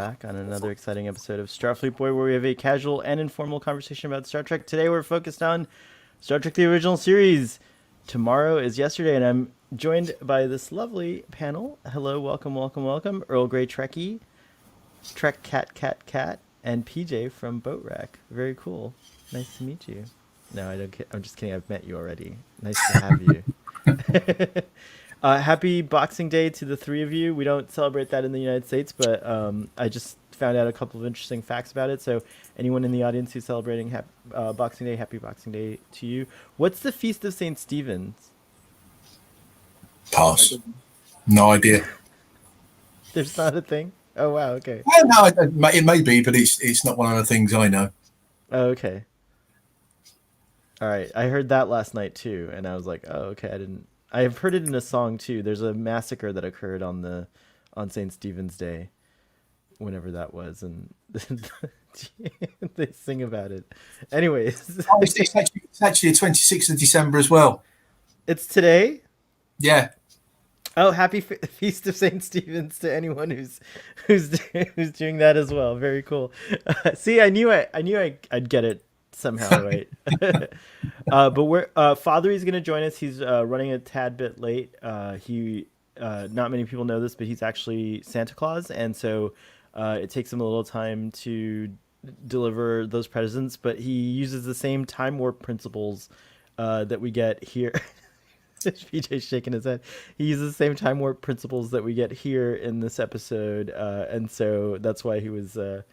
back on another exciting episode of Starfleet Boy, where we have a casual and informal conversation about Star Trek. Today we're focused on Star Trek the Original Series. Tomorrow is yesterday, and I'm joined by this lovely panel. Hello, welcome, welcome, welcome. Earl Grey Trekkie, Trek Cat, and PJ from Boat Rack. Very cool. Nice to meet you. No, I don't. I'm just kidding. I've met you already. Nice to have you. Happy Boxing Day to the three of you. We don't celebrate that in the United States, but I just found out a couple of interesting facts about it. So anyone in the audience who's celebrating Boxing Day, happy Boxing Day to you. What's the Feast of St. Stephen's? Pass. No idea. There's not a thing? Oh, wow. Okay. Well, no, it may be, but it's not one of the things I know. Oh, okay. All right. I heard that last night too, and I was like, oh, okay. I've heard it in a song too. There's a massacre that occurred on St. Stephen's Day, whenever that was, and they sing about it. Anyways, it's actually the 26th of December as well. It's today. Yeah. Oh, happy Feast of St. Stephen's to anyone who's doing that as well. Very cool. See, I knew I'd get it somehow right. But Father's going to join us. He's running a tad bit late. He not many people know this, but he's actually Santa Claus, and so it takes him a little time to deliver those presents. But he uses the same time warp principles that we get here. PJ's shaking his head. He uses the same time warp principles that we get here in this episode, and so that's why he's a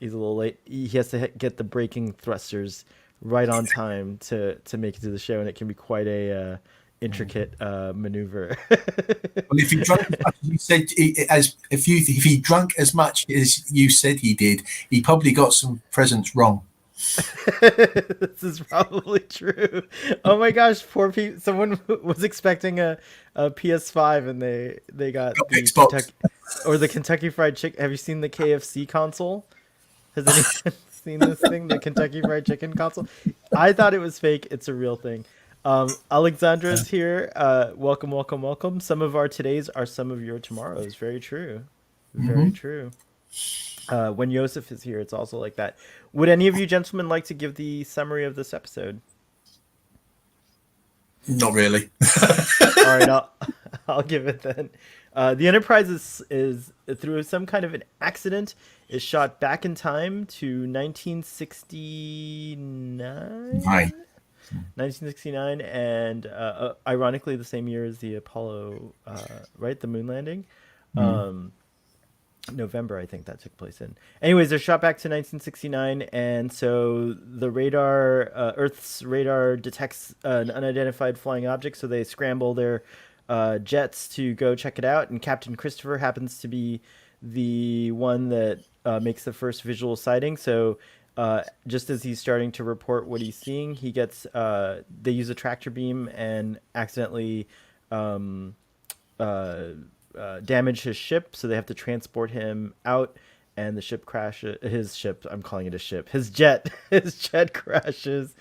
little late. He has to get the braking thrusters right on time to make it to the show, and it can be quite a intricate maneuver. Well, if he drunk as much as you said, if he drunk as much as you said he did, he probably got some presents wrong. This is probably true. Oh my gosh, poor people. Someone was expecting a PS5 and they got the Xbox. the Kentucky Fried Chicken. Have you seen the KFC console? Has anyone seen this thing, the Kentucky Fried Chicken console? I thought it was fake. It's a real thing. Alexandra's here. Welcome, welcome, welcome. Some of our todays are some of your tomorrows. Very true. Very true. When Yosef is here, it's also like that. Would any of you gentlemen like to give the summary of this episode? Not really. All right, I'll give it then. The Enterprise is through some kind of an accident is shot back in time to 1969. 1969, and ironically the same year as the Apollo, right, the moon landing. November, I think that took place in. Anyways, they're shot back to 1969, and so the radar, Earth's radar detects an unidentified flying object, so they scramble their jets to go check it out, and Captain Christopher happens to be the one that makes the first visual sighting. So just as he's starting to report what he's seeing, he gets they use a tractor beam and accidentally damage his ship, so they have to transport him out, and the ship crashes. I'm calling it a ship. His jet crashes,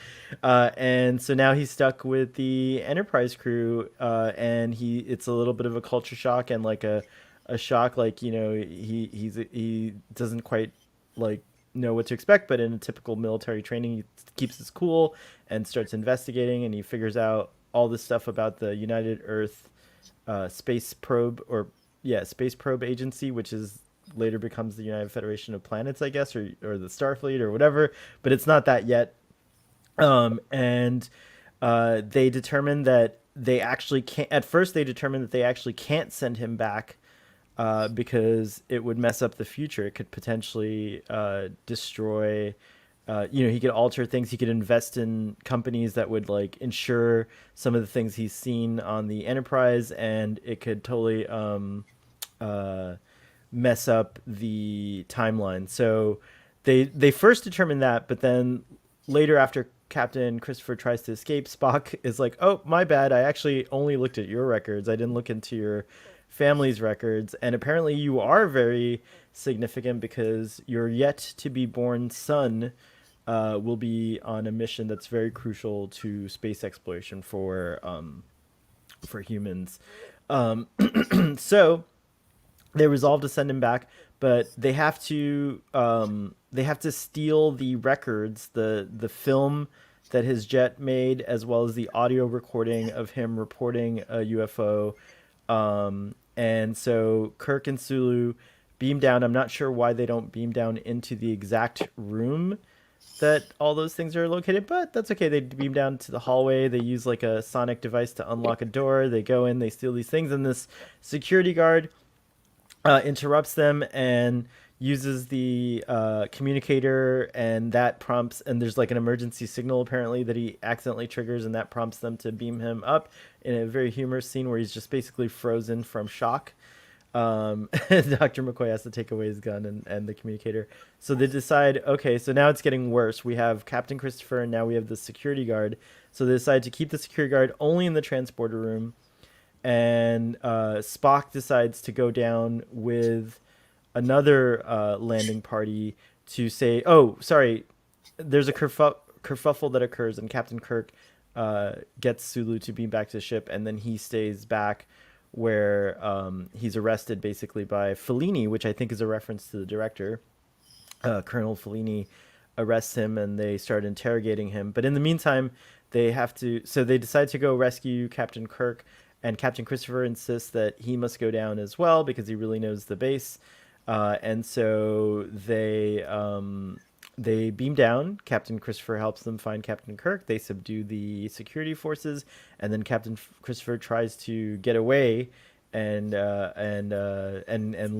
and so now he's stuck with the Enterprise crew, and it's a little bit of a culture shock and like a shock, like, you know, he doesn't quite like know what to expect, but in a typical military training, he keeps his cool and starts investigating, and he figures out all this stuff about the United Earth space probe agency, which is later becomes the United Federation of Planets, I guess, or the Starfleet or whatever, but it's not that yet. And they determined that they actually can't. At first, they determined that they actually can't send him back because it would mess up the future. It could potentially destroy. He could alter things. He could invest in companies that would like ensure some of the things he's seen on the Enterprise, and it could totally mess up the timeline. So they first determined that, but then later, after Captain Christopher tries to escape, Spock is like, "Oh, my bad. I actually only looked at your records. I didn't look into your family's records, and apparently you are very significant because your yet to be born son will be on a mission that's very crucial to space exploration for humans." So they resolve to send him back, but they have to steal the records, the film that his jet made, as well as the audio recording of him reporting a UFO. And so Kirk and Sulu beam down. I'm not sure why they don't beam down into the exact room that all those things are located, but that's okay. They beam down to the hallway. They use like a sonic device to unlock a door. They go in, they steal these things, and this security guard interrupts them and uses the communicator, and that prompts, and there's like an emergency signal apparently that he accidentally triggers, and that prompts them to beam him up in a very humorous scene where he's just basically frozen from shock. Dr. McCoy has to take away his gun and the communicator. So they decide, okay, so now it's getting worse. We have Captain Christopher, and now we have the security guard. So they decide to keep the security guard only in the transporter room. And Spock decides to go down with another landing party to say, oh, sorry, there's a kerfuffle that occurs, and Captain Kirk gets Sulu to beam back to the ship, and then he stays back where he's arrested basically by Fellini, which I think is a reference to the director. Colonel Fellini arrests him, and they start interrogating him. But in the meantime, they decide to go rescue Captain Kirk, and Captain Christopher insists that he must go down as well because he really knows the base. And so they beam down. Captain Christopher helps them find Captain Kirk. They subdue the security forces, and then Captain Christopher tries to get away and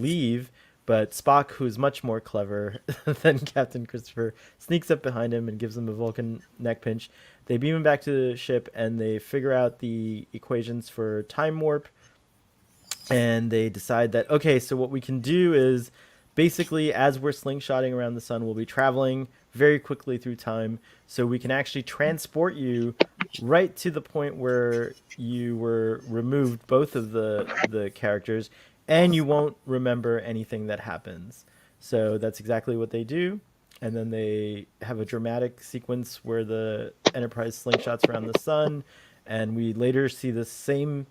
leave. But Spock, who's much more clever than Captain Christopher, sneaks up behind him and gives him a Vulcan neck pinch. They beam him back to the ship, and they figure out the equations for time warp. And they decide that, okay, so what we can do is basically, as we're slingshotting around the sun, we'll be traveling very quickly through time, so we can actually transport you right to the point where you were removed, both of the characters, and you won't remember anything that happens. So that's exactly what they do. And then they have a dramatic sequence where the Enterprise slingshots around the sun, and we later see the same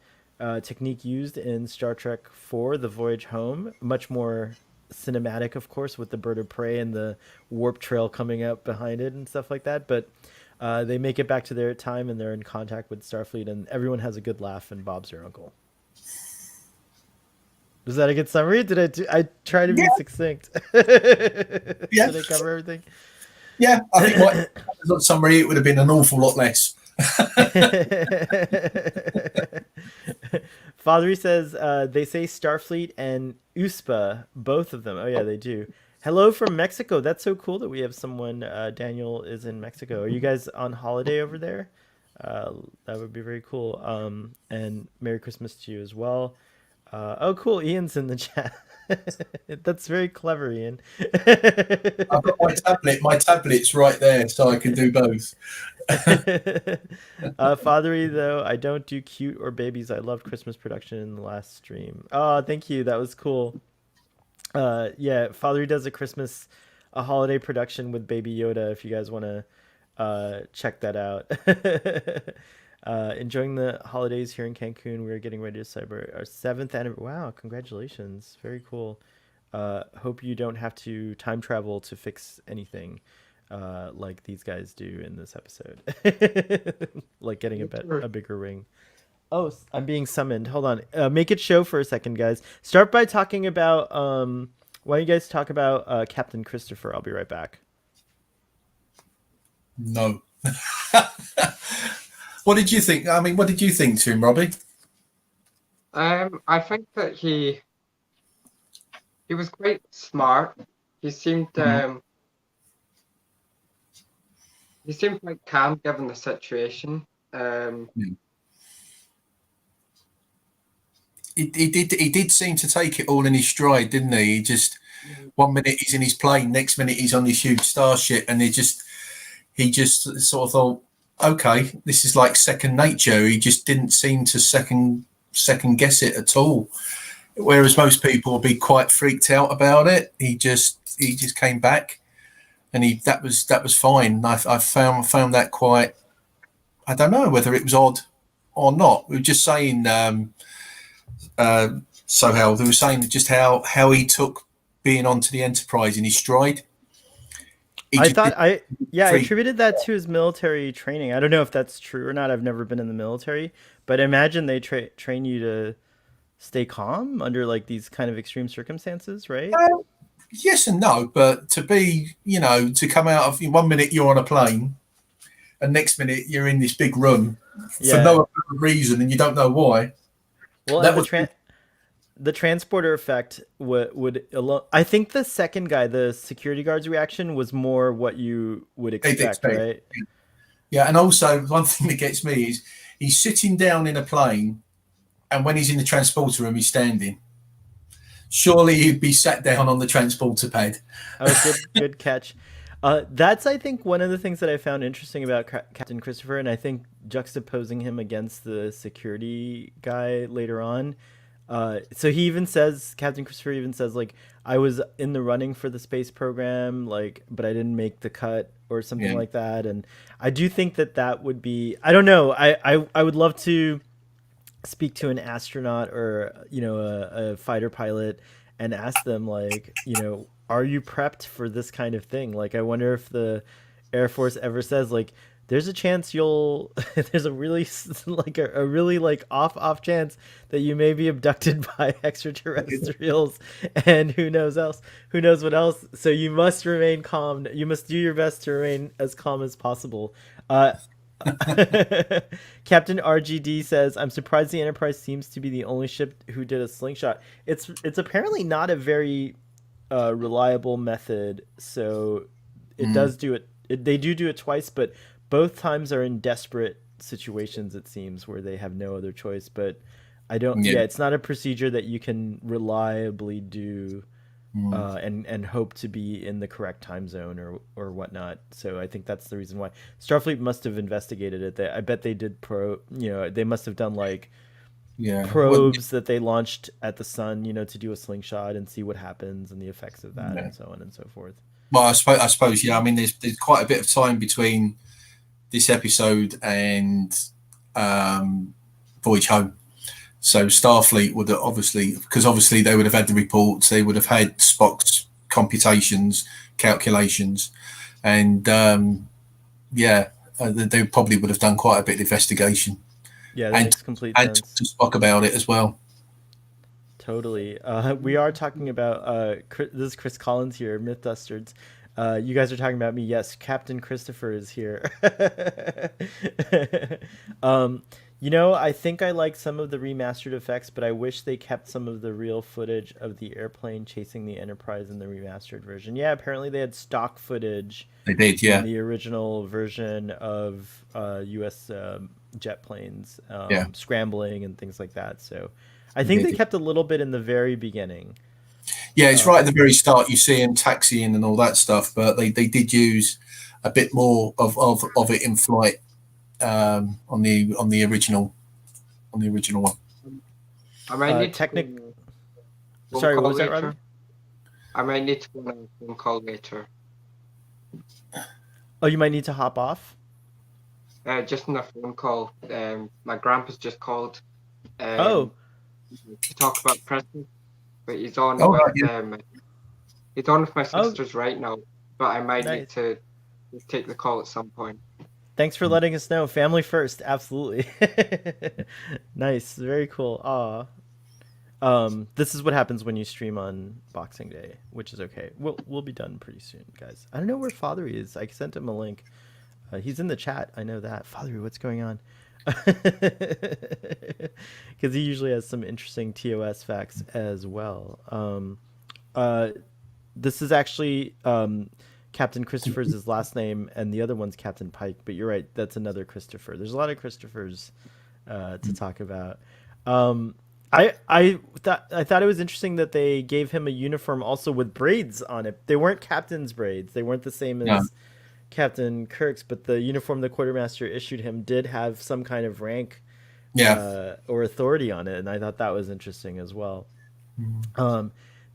technique used in Star Trek IV, The Voyage Home. Much more cinematic, of course, with the bird of prey and the warp trail coming up behind it and stuff like that. But they make it back to their time, and they're in contact with Starfleet, and everyone has a good laugh, and Bob's their uncle. Was that a good summary? Did I try to be succinct? Yeah. Did I cover everything? Yeah, I think my summary, it would have been an awful lot less. Fathery says they say Starfleet and USPA, both of them. Oh yeah, they do. Hello from Mexico. That's so cool that we have someone. Daniel is in Mexico. Are you guys on holiday over there? That would be very cool. And Merry Christmas to you as well. Oh, cool. Ian's in the chat. That's very clever, Ian. I've got my tablet. My tablet's right there, so I can do both. Fathery, though, I don't do cute or babies. I loved Christmas production in the last stream. Oh, thank you. That was cool. Yeah, Fathery does a holiday production with Baby Yoda, if you guys want to check that out. Enjoying the holidays here in Cancun. We're getting ready to celebrate our 7th anniversary. Wow, congratulations. Very cool. Hope you don't have to time travel to fix anything like these guys do in this episode. Like getting a bigger ring. Oh, I'm being summoned. Hold on. Make it show for a second, guys. Start by talking about... why don't you guys talk about Captain Christopher? I'll be right back. No. What did you think? I mean, what did you think to him, Robbie? I think that he was quite smart. He seemed he seemed quite calm given the situation. He did seem to take it all in his stride, didn't he? He just 1 minute he's in his plane, next minute he's on this huge starship, and he just sort of thought, okay, this is like second nature. He just didn't seem to second guess it at all. Whereas most people would be quite freaked out about it. He just came back, and that was fine. I found that quite. I don't know whether it was odd or not. We were just saying. So how they were saying just how he took being onto the Enterprise in his stride. I thought I Free. attributed that to his military training. I don't know if that's true or not. I've never been in the military, but I imagine they train you to stay calm under like these kind of extreme circumstances, right? Yes and no, but to be, to come out of 1 minute you're on a plane, and next minute you're in this big room for Yeah. no apparent reason, and you don't know why. Well, That and was the transporter effect I think the second guy, the security guard's reaction was more what you would they'd expect, expect. right? Yeah, and also one thing that gets me is he's sitting down in a plane, and when he's in the transporter room, he's standing. Surely he'd be sat down on the transporter pad. Oh, good catch. That's I think one of the things that I found interesting about Captain Christopher, and I think juxtaposing him against the security guy later on. So he even says, Captain Christopher even says like, I was in the running for the space program, like, but I didn't make the cut or something Yeah, like that. And I do think that that would be, I don't know, I would love to speak to an astronaut or a fighter pilot and ask them like, are you prepped for this kind of thing? Like, I wonder if the Air Force ever says like, there's a chance you'll there's a really like a really like off chance that you may be abducted by extraterrestrials, and who knows what else, so you must remain calm, you must do your best to remain as calm as possible. Captain RGD says, "I'm surprised the Enterprise seems to be the only ship who did a slingshot. It's apparently not a very reliable method, so it does do it. They do it twice, but both times are in desperate situations. It seems where they have no other choice. But I don't. yeah, Yeah, it's not a procedure that you can reliably do." And hope to be in the correct time zone or whatnot. So I think that's the reason why Starfleet must have investigated it. I bet they did they must have done like yeah. probes that they launched at the sun, to do a slingshot and see what happens and the effects of that Yeah. and so on and so forth. Well, I suppose, yeah. I mean, there's quite a bit of time between this episode and Voyage Home. So Starfleet would obviously, because obviously they would have had the reports, they would have had Spock's computations, calculations, and they probably would have done quite a bit of investigation. Yeah, that makes complete and sense. to Spock about it as well. Totally. We are talking about this is Chris Collins here, Myth Dustards. You guys are talking about me. Yes, Captain Christopher is here. I think I like some of the remastered effects, but I wish they kept some of the real footage of the airplane chasing the Enterprise in the remastered version. Yeah, apparently they had stock footage They did, in yeah. the original version of U.S. Jet planes Yeah. scrambling and things like that. So I think they did. kept a little bit in the very beginning. Yeah, it's right at the very start. You see him taxiing and all that stuff, but they did use a bit more of it in flight on the original one. I might need Technic- to phone Sorry, what call was that, later. Robbie? I might need to go on a phone call later. Oh, you might need to hop off. Just on a phone call. My grandpa's just called. Oh, To talk about Christmas, but he's on Oh, with right, yeah. he's on with my Oh. sisters right now. But I might need Nice. to take the call at some point. Thanks for letting us know. Family first, absolutely. Nice, very cool. This is what happens when you stream on Boxing Day, which is okay. We'll be done pretty soon, guys. I don't know where Fathery is. I sent him a link. He's in the chat. I know that. Fathery, what's going on? Because he usually has some interesting TOS facts as well. This is actually Captain Christopher's his last name, and the other one's Captain Pike. But you're right, that's another Christopher. There's a lot of Christophers to talk about. I thought it was interesting that they gave him a uniform also with braids on it. They weren't captain's braids. They weren't the same as No. Captain Kirk's, but the uniform the quartermaster issued him did have some kind of rank Yeah. or authority on it, and I thought that was interesting as well.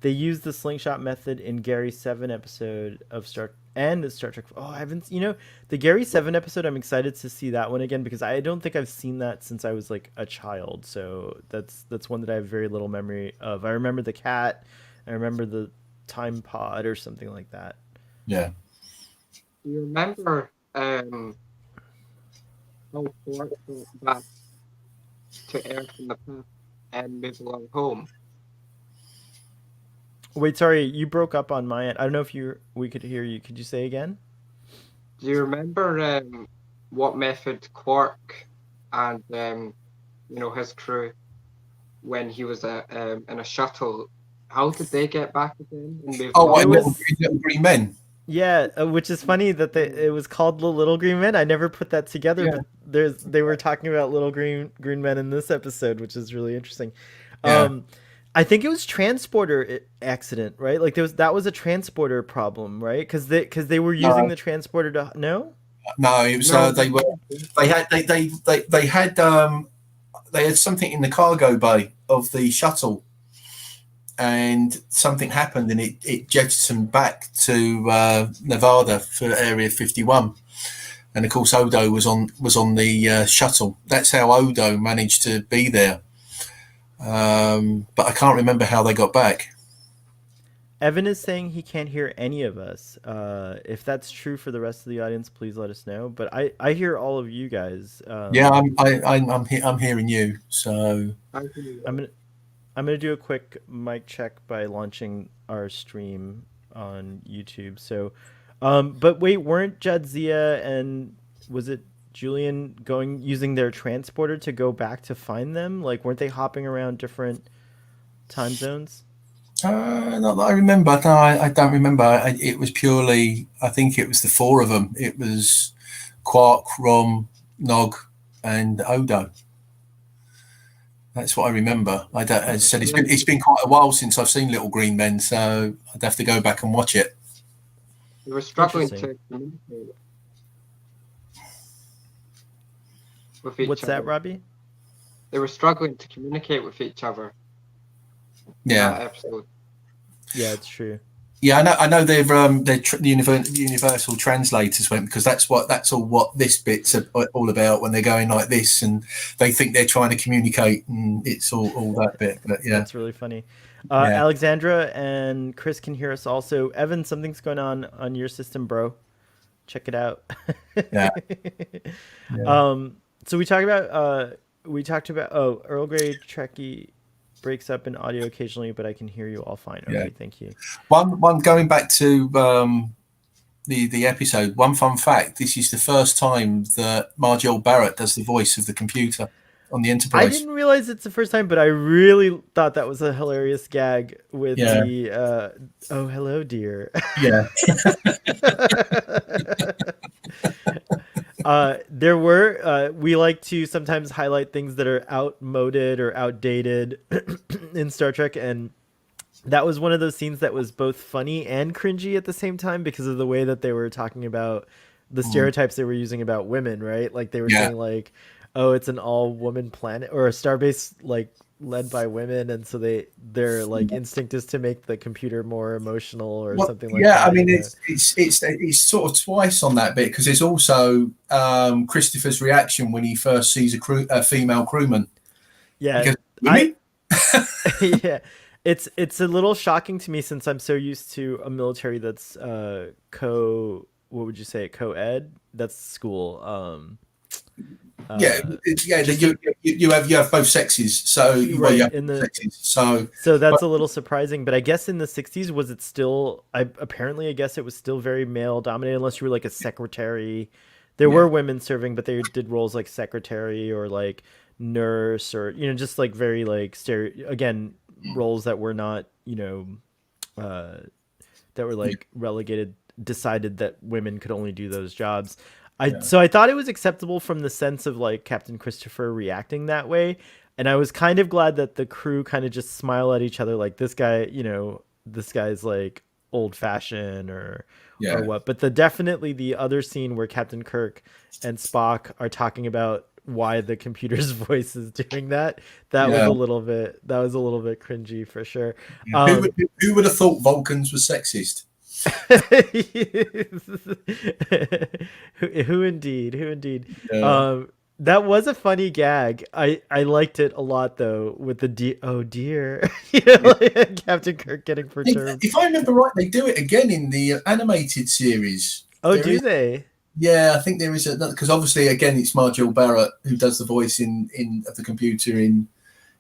They used the slingshot method in Gary's 7 episode of Star Trek. Oh, I haven't, the Gary 7 episode. I'm excited to see that one again because I don't think I've seen that since I was like a child. So that's one that I have very little memory of. I remember the cat. I remember time pod or something like that. Yeah. Do you remember how Quark got back to Earth in the past and moved along home? Wait, sorry, you broke up on my end. I don't know if we could hear you. Could you say again? Do you remember what method Quark and his crew, when he was in a shuttle, how did they get back again and move Oh, along? little green men. Yeah, which is funny that it was called the Little Green Men. I never put that together, Yeah. but they were talking about little green men in this episode, which is really interesting. Yeah. I think it was transporter accident, right? Like that was a transporter problem, right? Because they were using the transporter to no. No, it was No. they had something in the cargo bay of the shuttle, and something happened, and it jettisoned back to Nevada for Area 51, and of course Odo was on the shuttle. That's how Odo managed to be there, but I can't remember how they got back. Evan is saying he can't hear any of us. If that's true for the rest of the audience, please let us know. But I hear all of you guys. Yeah, I'm hearing you. So I'm gonna do a quick mic check by launching our stream on YouTube. So, but wait, weren't Jadzia and was it Julian using their transporter to go back to find them? Like, weren't they hopping around different time zones? not that I remember. No, I don't remember. It was purely, I think it was the four of them. It was Quark, Rom, Nog, and Odo. That's what I remember. As I said, it's been quite a while since I've seen Little Green Men, so I'd have to go back and watch it. They were struggling to communicate with each other. What's that, Robbie? They were struggling to communicate with each other. Yeah. That episode. Yeah, it's true. Yeah, I know they're the universal translators went, because that's all what this bit's all about, when they're going like this and they think they're trying to communicate, and it's all that bit. But yeah, that's really funny. Alexandra and Chris can hear us also. Evan, something's going on your system, bro. Check it out. Yeah. So we talked about Earl Grey Trekkie breaks up in audio occasionally, but I can hear you all fine. Okay, thank you. One going back to the episode. One fun fact: this is the first time that Marjorie Barrett does the voice of the computer on the Enterprise. I didn't realize it's the first time, but I really thought that was a hilarious gag with the "Oh, hello, dear." Yeah. There were we like to sometimes highlight things that are outmoded or outdated in Star Trek, and that was one of those scenes that was both funny and cringy at the same time because of the way that they were talking about the stereotypes they were using about women, right? Like they were saying like, oh, it's an all-woman planet or a starbase like led by women, and so their like instinct is to make the computer more emotional or something like that. Yeah, I mean it's sort of twice on that bit, because there's also Christopher's reaction when he first sees a female crewman. Yeah, yeah, it's a little shocking to me since I'm so used to a military that's what would you say, co-ed? That's school. You have both sexes, so so that's a little surprising. But I guess in the 60s, was it still? I guess it was still very male dominated, unless you were like a secretary. There were women serving, but they did roles like secretary or like nurse, or just like very like roles that were not that were like relegated, decided that women could only do those jobs. So I thought it was acceptable from the sense of like Captain Christopher reacting that way. And I was kind of glad that the crew kind of just smile at each other like, this guy, this guy's like old fashioned or what. But definitely the other scene where Captain Kirk and Spock are talking about why the computer's voice is doing that. That was a little bit cringy for sure. Who would have thought Vulcans were sexist? Who indeed? That was a funny gag. I liked it a lot though with the oh dear, you know, like Captain Kirk getting perturbed. If I remember right, they do it again in the animated series. Oh, There do is, they? yeah, I think there is another, because obviously again it's Marjorie Barrett who does the voice in of the computer in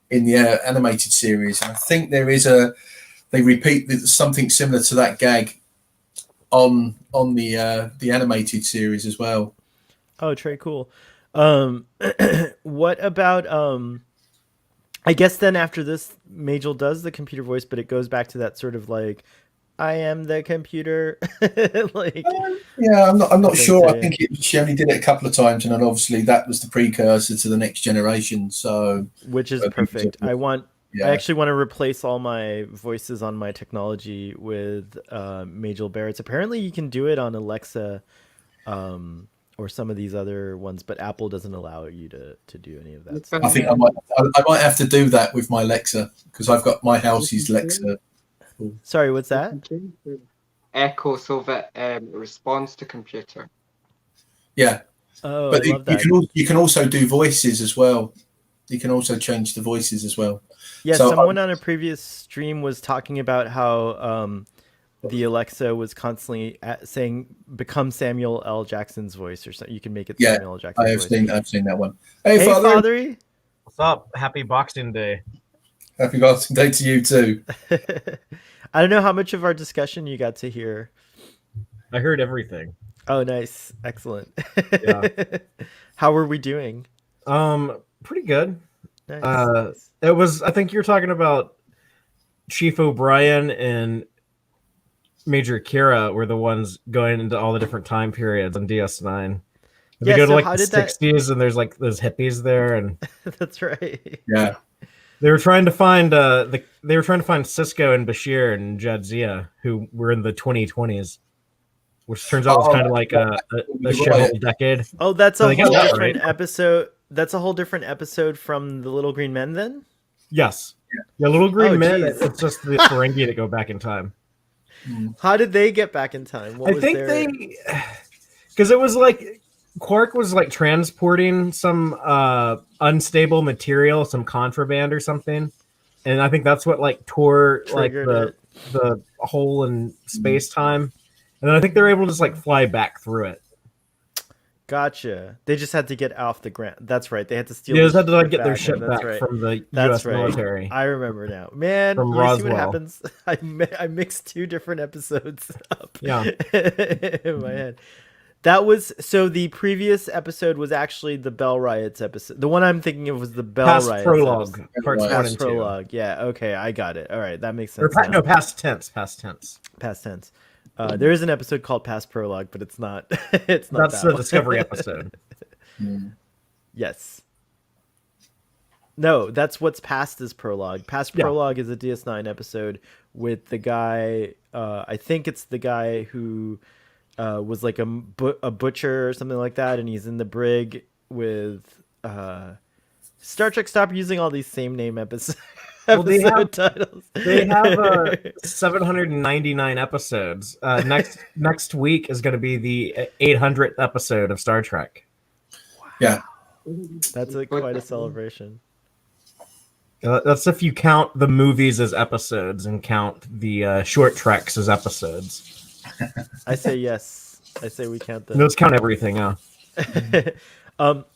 the animated series. And I think there is they repeat something similar to that gag on the animated series as well. Oh, Trey, cool. Um, what about I guess then after this, Majel does the computer voice, but it goes back to that sort of like, I am the computer, like Yeah, I'm not thing sure. I saying, think she only did it a couple of times, and then obviously that was the precursor to the next generation. So which is I think perfect. I yeah, actually want to replace all my voices on my technology with Majel Barrett's. Apparently, you can do it on Alexa, or some of these other ones, but Apple doesn't allow you to do any of You that I stuff. can, think I might have to do that with my Alexa because I've got my house is Alexa. Sorry, what's you that? can change the Echo so that it responds to computer. Yeah, Oh, I but love you that. you can also do voices as well. You can also change the voices as well. Yeah, So someone on a previous stream was talking about how the Alexa was constantly saying "Become Samuel L. Jackson's voice" or something. You can make it yeah, Samuel L. Jackson's voice. I've seen that one. Hey, Hey, father, Fathery. What's up? Happy Boxing Day. happy Boxing Day to you too. I don't know how much of our discussion you got to hear. I heard everything. Oh, nice, excellent. Yeah. How were we doing? Pretty good. Nice. Nice. It was. I think you're talking about Chief O'Brien and Major Kira were the ones going into all the different time periods on DS9. They Yeah. go to So like how the did that? 60s, and there's like those hippies there, and That's right. Yeah, they were trying to find they were trying to find Cisco and Bashir and Jadzia, who were in the 2020s, which turns out was kind of like a you're right. shithole decade. Oh, that's So a they got whole that different right. episode. That's a whole different episode from the Little Green Men. Then. Yes. Yeah, Little Green Oh, Men. geez. It's just the Ferengi that go back in time. How did they get back in time? What I was think their... they, because it was like Quark was like transporting some unstable material, some contraband or something, and I think that's what like tore like Triggered the hole in space time, and then I think they're able to just like fly back through it. Gotcha. They just had to get off the ground. That's right. They had to steal. They the just had to like ship get their back, ship and that's back right. from the That's U.S. right. military. I remember now. Man, From you see what Roswell. happens? I mixed two different episodes up Yeah. in my head. That was so the previous episode was actually the Bell Riots episode. The one I'm thinking of was the Bell Past Riots prologue, episode. parts Past 1 Past and 2. prologue. Yeah, okay, I got it. All right, that makes Or sense. Now. no, past tense. Past tense. Past tense. There is an episode called Past Prologue, but it's not. It's not. That's that the one. Discovery episode. Yes. No, that's what's past is Prologue. Past Yeah. Prologue is a DS9 episode with the guy. I think it's the guy who was like a butcher or something like that, and he's in the brig with Star Trek. Stop using all these same name episodes. Well, they have- titles. They have 799 episodes. Next week is going to be the 800th episode of Star Trek. Yeah. That's quite a celebration. That's if you count the movies as episodes and count the short treks as episodes. I say yes. I say we count them. Those count everything. Yeah.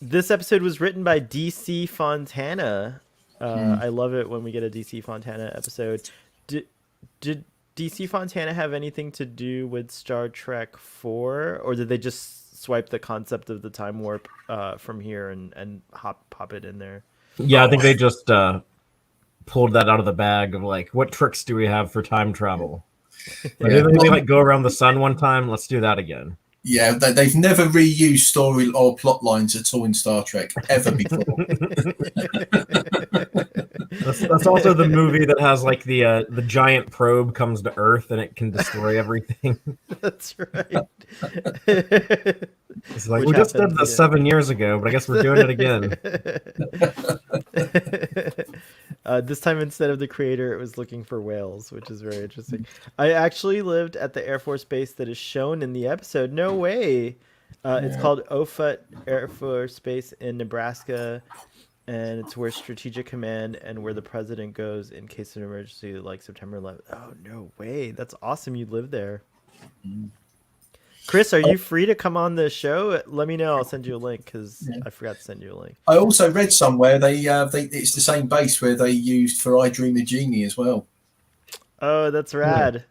This episode was written by DC Fontana. I love it when we get a DC Fontana episode. Did DC Fontana have anything to do with Star Trek 4, or did they just swipe the concept of the time warp from here and pop it in there? Yeah, I think they just pulled that out of the bag of like, what tricks do we have for time travel? Like, didn't they like go around the sun one time? Let's do that again. Yeah, they've never reused story or plot lines at all in Star Trek ever before. That's also the movie that has like the giant probe comes to Earth and it can destroy everything. That's right. It's like, Which we just did happened, this yeah. 7 years ago, but I guess we're doing it again. This time, instead of the creator, it was looking for whales, which is very interesting. I actually lived at the Air Force Base that is shown in the episode. No way. It's called Offutt Air Force Base in Nebraska, and it's where Strategic Command and where the president goes in case of an emergency, like September 11th. Oh, no way. That's awesome. You live there. Chris, are you free to come on the show? Let me know. I'll send you a link because I forgot to send you a link. I also read somewhere they it's the same base where they used for I Dream of Jeannie as well. Oh, that's rad.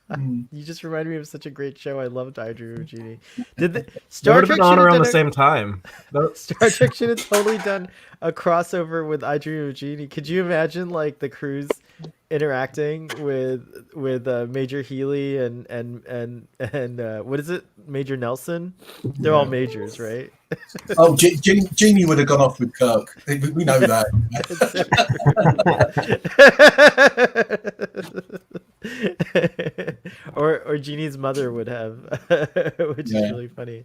You just reminded me of such a great show. I loved I Dream of Jeannie. Star Trek on around the same time? Star Trek should have totally done a crossover with I Dream of Jeannie. Could you imagine like the crews interacting with Major Healy and what is it, Major Nelson? They're all majors, right? Oh, Jeannie would have gone off with Kirk. We know that. or Jeannie's mother would have, which is really funny.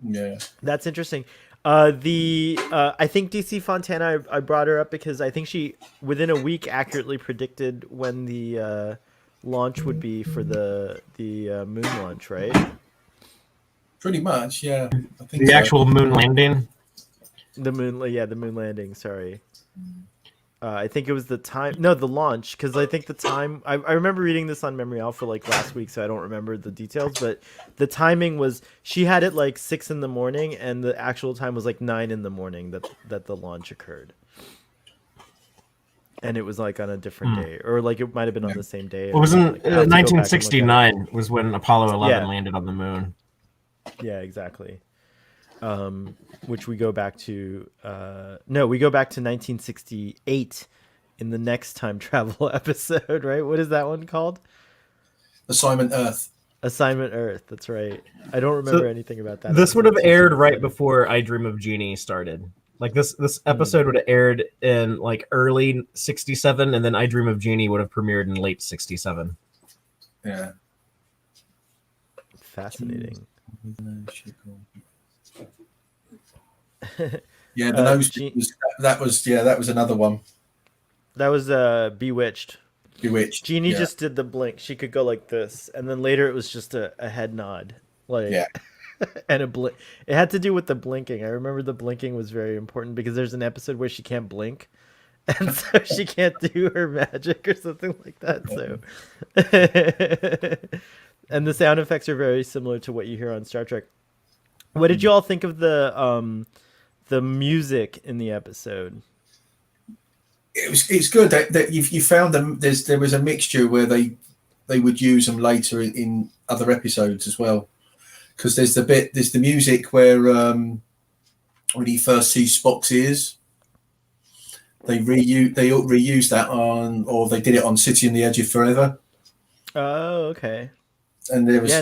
Yeah, that's interesting. I think DC Fontana, I brought her up because I think she within a week accurately predicted when the launch would be for the moon launch, right? Pretty much, yeah. I think the actual moon landing. The moon landing. Sorry. I think it was the launch, because I think the time I remember reading this on Memory Alpha like last week, so I don't remember the details, but the timing was she had it like 6 a.m, and the actual time was like 9 a.m. that the launch occurred, and it was like on a different day, or like it might have been on the same day. It was in 1969 was when Apollo 11 landed on the moon. Yeah, exactly. Which we go back to we go back to 1968 in the next time travel episode, right? What is that one called? Assignment Earth. That's right. I don't remember anything about that. This would have aired right before I Dream of Jeannie started. Like this episode would have aired in like early 67, and then I Dream of Jeannie would have premiered in late 67. Yeah. Fascinating. Yeah, the nose that was another one. That was Bewitched. Jeannie just did the blink. She could go like this, and then later it was just a head nod, like and a blink. It had to do with the blinking. I remember the blinking was very important because there's an episode where she can't blink, and so she can't do her magic or something like that. So, and the sound effects are very similar to what you hear on Star Trek. What did you all think of the music in the episode? It's good that you found them. There was a mixture where they would use them later in other episodes as well, because there's the music where when he first sees Spock's ears, they reused that on, or they did it on City on the Edge of Forever. Oh, okay. And there was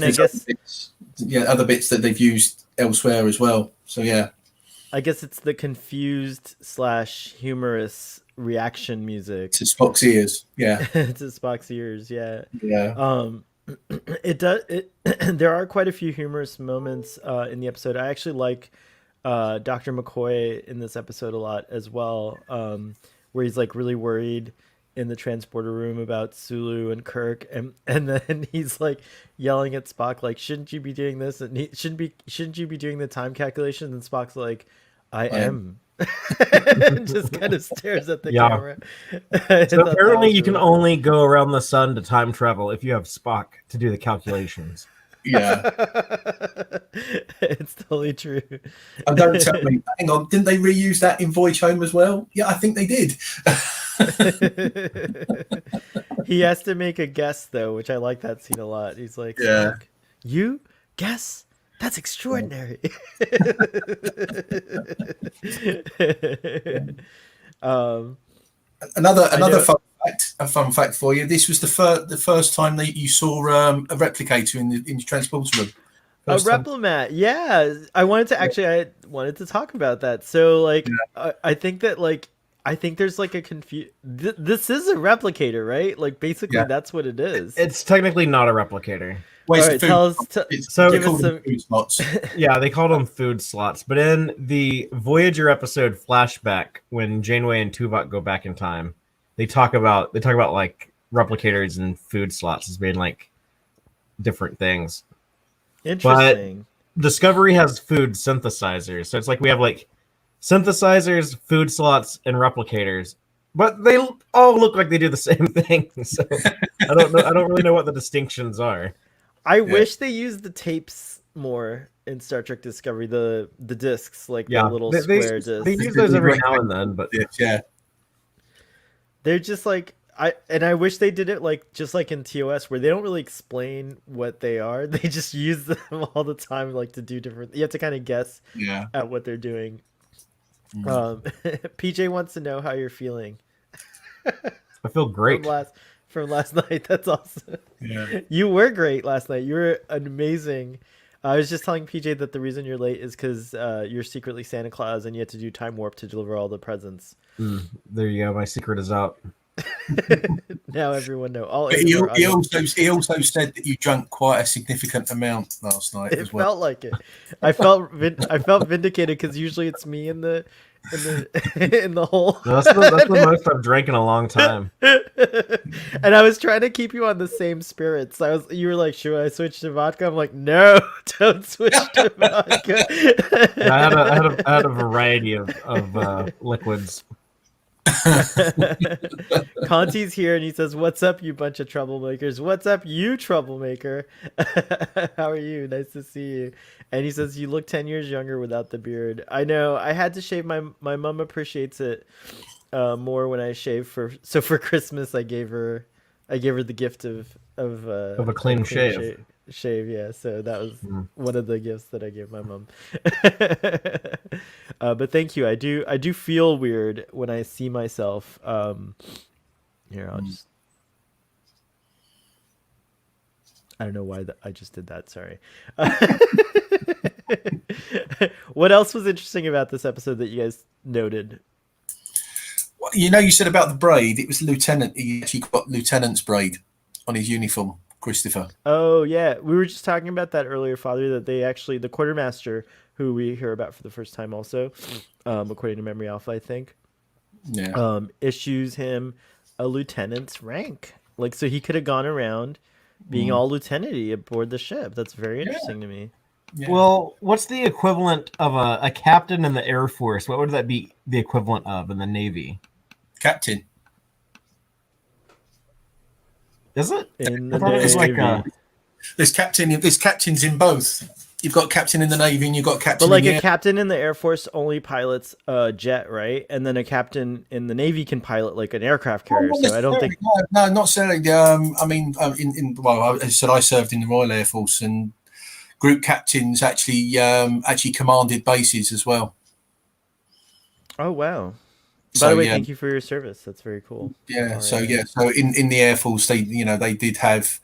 other bits that they've used elsewhere as well. So yeah, I guess it's the confused / humorous reaction music to Spock's ears. Yeah, to Spock's ears. Yeah. It does. There are quite a few humorous moments in the episode. I actually like Dr. McCoy in this episode a lot as well, where he's like really worried in the transporter room about Sulu and Kirk, and then he's like yelling at Spock like, shouldn't you be doing this, and shouldn't you be doing the time calculation, and Spock's like, I am. And just kind of stares at the camera. So apparently you can only go around the sun to time travel if you have Spock to do the calculations. Yeah. It's totally true. Oh, don't tell me. Hang on, didn't they reuse that in Voyage Home as well? Yeah, I think they did. He has to make a guess though, which I like that scene a lot. He's like, Spock, you guess? That's extraordinary. Another fun fact for you. This was the first time that you saw a replicator in the transporter room. A Replimat, yeah. I wanted to talk about that. So like, I think there's like a this is a replicator, right? Like basically that's what it is. It's technically not a replicator. Wait, right, give us some food slots. Yeah, they called them food slots. But in the Voyager episode Flashback, when Janeway and Tuvok go back in time, they talk about like replicators and food slots as being like different things. Interesting. Discovery has food synthesizers, so it's like we have like synthesizers, food slots, and replicators, but they all look like they do the same thing. So I don't know. I don't really know what the distinctions are. I wish they used the tapes more in Star Trek Discovery. The discs, like the little square discs. They use those every now and then, but yeah, they're just like I wish they did it like just like in TOS where they don't really explain what they are. They just use them all the time, like to do different. You have to kind of guess at what they're doing. PJ wants to know how you're feeling. I feel great from last night. That's awesome. Yeah, You were great last night. You were amazing. I was just telling PJ that the reason you're late is because you're secretly Santa Claus and you had to do time warp to deliver all the presents. There you go. My secret is out. Now everyone know. he also said that you drank quite a significant amount last night as well. It felt like it. I felt vindicated because usually it's me in the in the hole. No, that's the most I've drank in a long time. And I was trying to keep you on the same spirits. You were like, should I switch to vodka? I'm like, no, don't switch to vodka. I had a variety of liquids. Conti's here and he says, "What's up, you bunch of troublemakers? What's up, you troublemaker? How are you? Nice to see you." And he says, "You look 10 years younger without the beard." I know. I had to shave. My mom appreciates it more when I shave. For Christmas, I gave her the gift of a clean shave. Yeah, so that was one of the gifts that I gave my mom. But thank you. I do feel weird when I see myself. Here, I'll just. I don't know why I just did that. Sorry. What else was interesting about this episode that you guys noted? Well, you said about the braid. It was lieutenant. He actually got lieutenant's braid on his uniform. Christopher. Oh yeah, we were just talking about that earlier, Father. That they actually, the quartermaster, who we hear about for the first time, also, according to Memory Alpha, I think, issues him a lieutenant's rank. Like, so he could have gone around being all lieutenant-y aboard the ship. That's very interesting to me. Yeah. Well, what's the equivalent of a captain in the Air Force? What would that be the equivalent of in the Navy? Captain. Is it? In the I thought it was like There's captains in both. You've got captain in the Navy and you've got captain. But like in a captain in the Air Force only pilots a jet, right? And then a captain in the Navy can pilot like an aircraft carrier. So I don't think. No, not necessarily. I mean, I said I served in the Royal Air Force, and group captains actually commanded bases as well. Oh wow. So, by the way, thank you for your service. That's very cool. Yeah. Right. So in the Air Force, they did have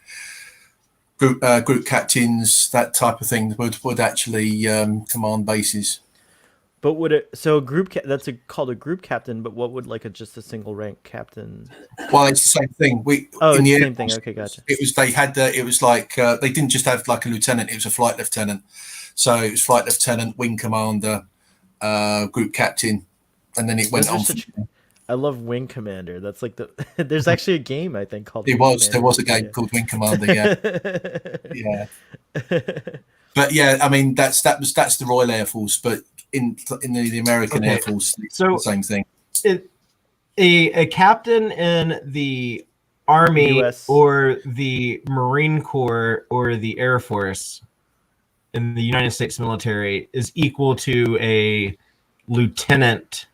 group captains, that type of thing would actually command bases. But would it? So that's called a group captain. But what would like just a single rank captain? Well, it's the same thing. It's the same thing. Okay, gotcha. It was like they didn't just have like a lieutenant. It was a flight lieutenant. So it was flight lieutenant, wing commander, group captain. And then it went on. I love Wing Commander. That's like there's actually a game I think called. There was a game called Wing Commander. Yeah, yeah. But yeah, I mean that's the Royal Air Force, but in the American Air Force, it's the same thing. A captain in the Army US. or the Marine Corps or the Air Force in the United States military is equal to a lieutenant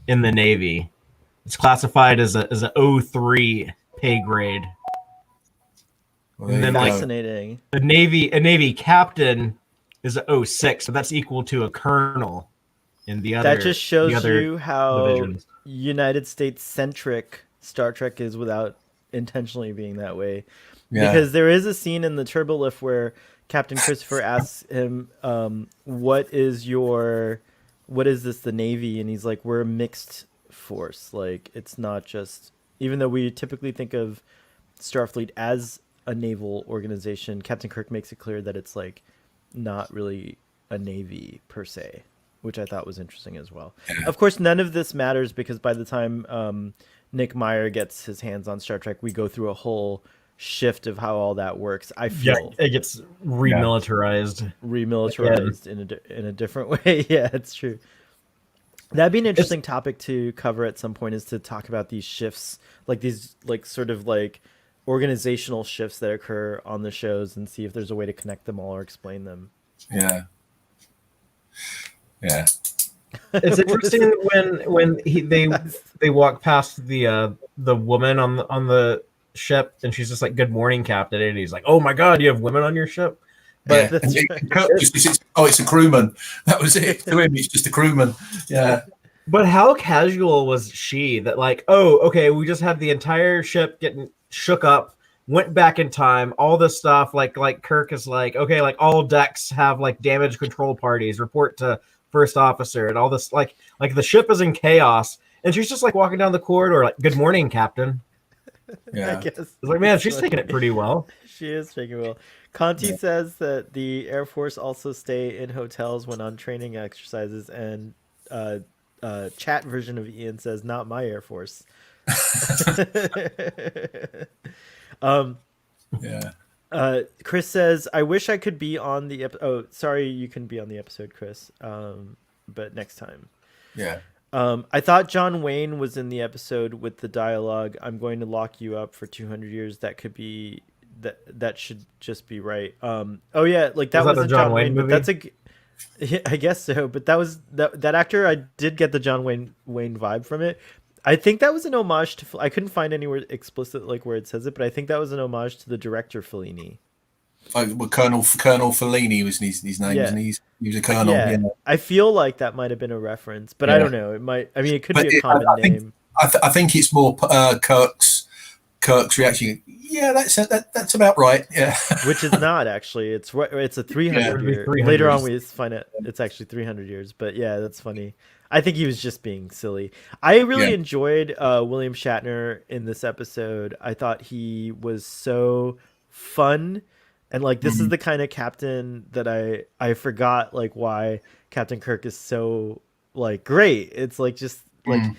in the Navy. It's classified as a 03 pay grade. Well, and then fascinating. Like a Navy captain is a 06, so that's equal to a colonel in the other. That just shows you how divisions. United States centric Star Trek is without intentionally being that way. Yeah. Because there is a scene in the Turbolift where Captain Christopher asks him, what is this, the Navy? And he's like, we're a mixed force. Like, it's not just, even though we typically think of Starfleet as a naval organization, Captain Kirk makes it clear that it's like not really a Navy per se, which I thought was interesting as well. Of course, none of this matters because by the time Nick Meyer gets his hands on Star Trek, we go through a whole shift of how all that works. I Yeah, feel it gets remilitarized. remilitarized in a different way. Yeah, it's true. That'd be an interesting topic to cover at some point, is to talk about these shifts, like these like sort of like organizational shifts that occur on the shows, and see if there's a way to connect them all or explain them. Yeah. Yeah. It's interesting when they walk past the woman on the ship, and she's just like, "Good morning, Captain," and he's like, "Oh my God, you have women on your ship?" But Yeah. And Kirk just says, "Oh, it's a crewman." That was it. To him, it's just a crewman. Yeah. But how casual was she that, like, oh, okay, we just had the entire ship getting shook up, went back in time, all this stuff, like Kirk is like, okay, like all decks have like damage control parties, report to first officer, and all this, like the ship is in chaos, and she's just like walking down the corridor, like, "Good morning, Captain." Yeah. I guess. It's like, man, she's taking it pretty well. She is taking well. Conti says that the Air Force also stay in hotels when on training exercises, and chat version of Ian says, "Not my Air Force." Yeah. Chris says, "I wish I could be on the oh, sorry, you can be on the episode, Chris. But next time." Yeah. I thought John Wayne was in the episode with the dialogue, "I'm going to lock you up for 200 years." That could be that should just be right. Oh yeah, like that Was that wasn't a John John Wayne Wayne, movie? but that's yeah, I guess so. But that was that actor. I did get the John Wayne vibe from it. I think that was an homage to. I couldn't find anywhere explicit like where it says it, but I think that was an homage to the director Fellini. Well, Colonel Fellini was his name, Yeah. wasn't he? He was a colonel. Yeah, Yeah. I feel like that might have been a reference, but I Yeah. don't know. It might. I mean, it could But be a common I think name. I think it's more Kirk's reaction. Yeah, that's about right. Yeah. Which is not actually. It's a 300 Yeah, year. 300 Later on, years. we find out it's actually 300 years. But yeah, that's funny. I think he was just being silly. I really enjoyed William Shatner in this episode. I thought he was so fun, and like this is the kind of captain that I forgot like why Captain Kirk is so like great. It's like just like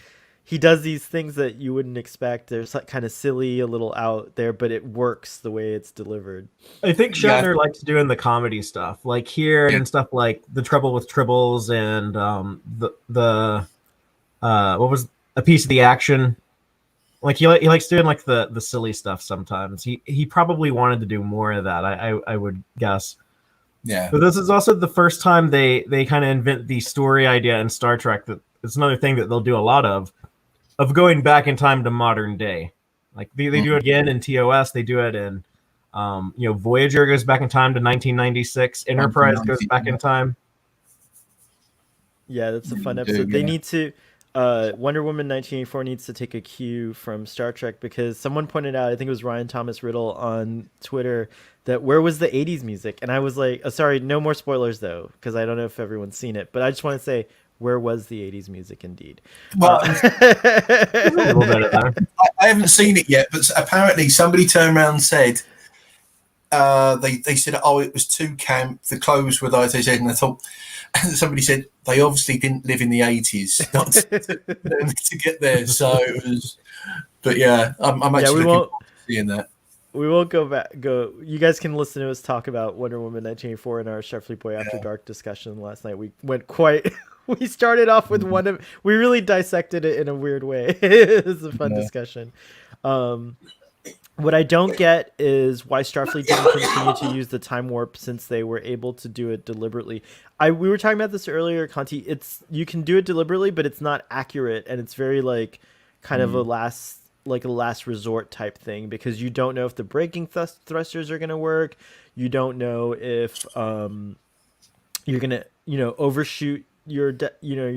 he does these things that you wouldn't expect. There's like kind of silly, a little out there, but it works the way it's delivered. I think Shatner likes doing the comedy stuff, like here and stuff like The Trouble with Tribbles and the what was A Piece of the Action. Like he likes doing like the silly stuff sometimes. He probably wanted to do more of that. I would guess. Yeah. But this is also the first time they kind of invent the story idea in Star Trek. That it's another thing that they'll do a lot of going back in time to modern day. Like they do it again in TOS. They do it in Voyager goes back in time to 1996. Enterprise goes back in time. Yeah, that's a fun episode. They need to Wonder Woman 1984 needs to take a cue from Star Trek, because someone pointed out, I think it was Ryan Thomas Riddle on Twitter, that where was the 80s music? And I was like, sorry, no more spoilers though, because I don't know if everyone's seen it, but I just want to say, where was the 80s music indeed? Well, A little bit of that. I haven't seen it yet, but apparently somebody turned around and said they said, "Oh, it was too camp. The clothes were those." They said, and I thought, and somebody said they obviously didn't live in the 80s not to get there. So it was, but yeah, I'm actually looking forward to seeing that. We won't go. You guys can listen to us talk about Wonder Woman 1984 in our Starfleet Boy After Dark discussion last night. We went quite. We started off with we really dissected it in a weird way. It was a fun discussion. What I don't get is why Starfleet didn't continue to use the time warp, since they were able to do it deliberately. We were talking about this earlier, Conti. You can do it deliberately, but it's not accurate, and it's very like kind of a last resort type thing, because you don't know if the braking thrusters are going to work. You don't know if you're going to overshoot your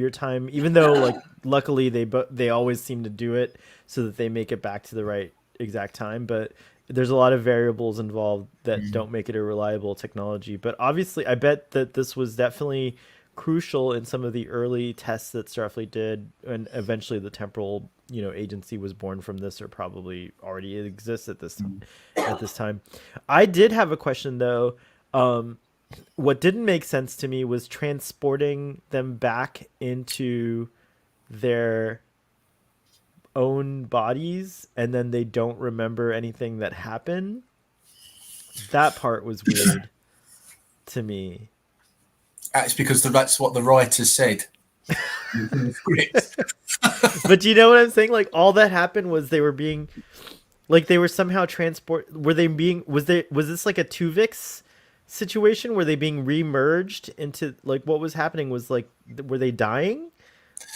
time, even though like luckily they always seem to do it so that they make it back to the right exact time, but there's a lot of variables involved that don't make it a reliable technology. But obviously I bet that this was definitely crucial in some of the early tests that Starfleet did, and eventually the temporal agency was born from this, or probably already exists at this time. I did have a question though. What didn't make sense to me was transporting them back into their own bodies and then they don't remember anything that happened. That part was weird to me. That's because that's what the writer said. But do you know what I'm saying? Like all that happened was they were being, like they were somehow were they being, was this like a Tuvix situation? Were they being remerged into, like what was happening was like, were they dying?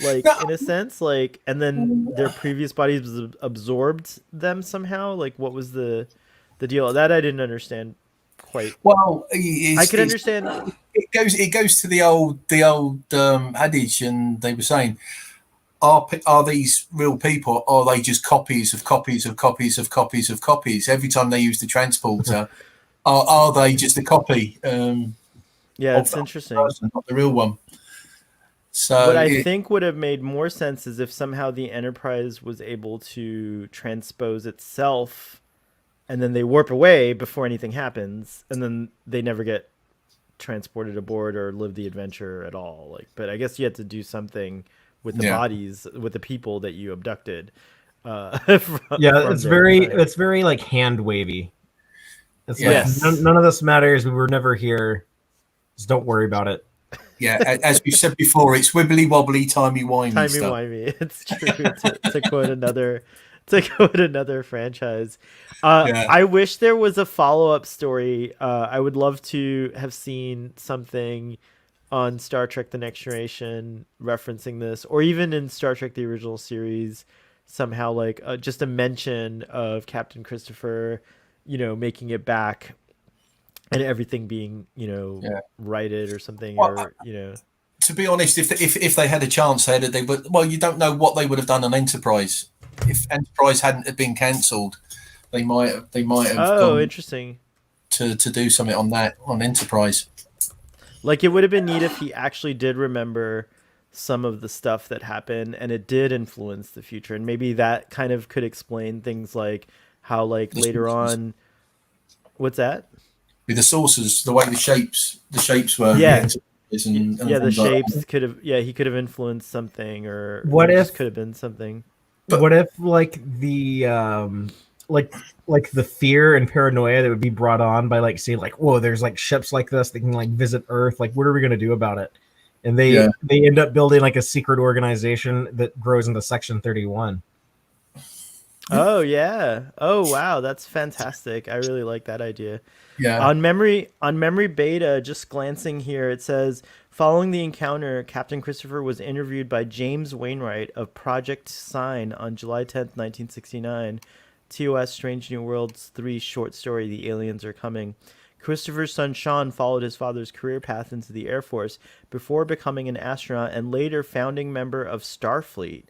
Like No. in a sense, like, and then their previous bodies absorbed them somehow. Like what was the deal? That I didn't understand quite. Well, I could understand. It goes to the old adage, and they were saying, are these real people, or are they just copies of copies of copies of copies of copies? Every time they use the transporter, are they just a copy? Yeah, it's interesting. Person, not the real one. So what I think would have made more sense is if somehow the Enterprise was able to transpose itself, and then they warp away before anything happens, and then they never get transported aboard or live the adventure at all. Like, but I guess you had to do something with the bodies, with the people that you abducted. It's very like hand wavy. It's like none of this matters. We were never here. Just don't worry about it. Yeah, as we said before, it's wibbly wobbly, timey wimey. Timey wimey. It's true. to quote another franchise. I wish there was a follow-up story. I would love to have seen something on Star Trek: The Next Generation referencing this, or even in Star Trek: The Original Series, somehow like just a mention of Captain Christopher, making it back. And everything being, righted or something, or. To be honest, if they had a chance, they would. Well, you don't know what they would have done on Enterprise. If Enterprise hadn't been cancelled, they might have. Oh, interesting. To do something on Enterprise. Like it would have been neat if he actually did remember some of the stuff that happened, and it did influence the future, and maybe that kind of could explain things like how, like later on. What's that? With the saucers, the way the shapes were. The shapes could have. Yeah, he could have influenced something, or what if could have been something. But what if like the like the fear and paranoia that would be brought on by like saying like, whoa, there's like ships like this that can like visit Earth. Like, what are we gonna do about it? And they end up building like a secret organization that grows into Section 31. Oh yeah. Oh wow, that's fantastic. I really like that idea. Yeah. On memory beta, just glancing here, it says following the encounter, Captain Christopher was interviewed by James Wainwright of Project Sign on July 10th, 1969. TOS Strange New Worlds 3 short story, The Aliens Are Coming. Christopher's son Sean followed his father's career path into the Air Force before becoming an astronaut and later founding member of Starfleet.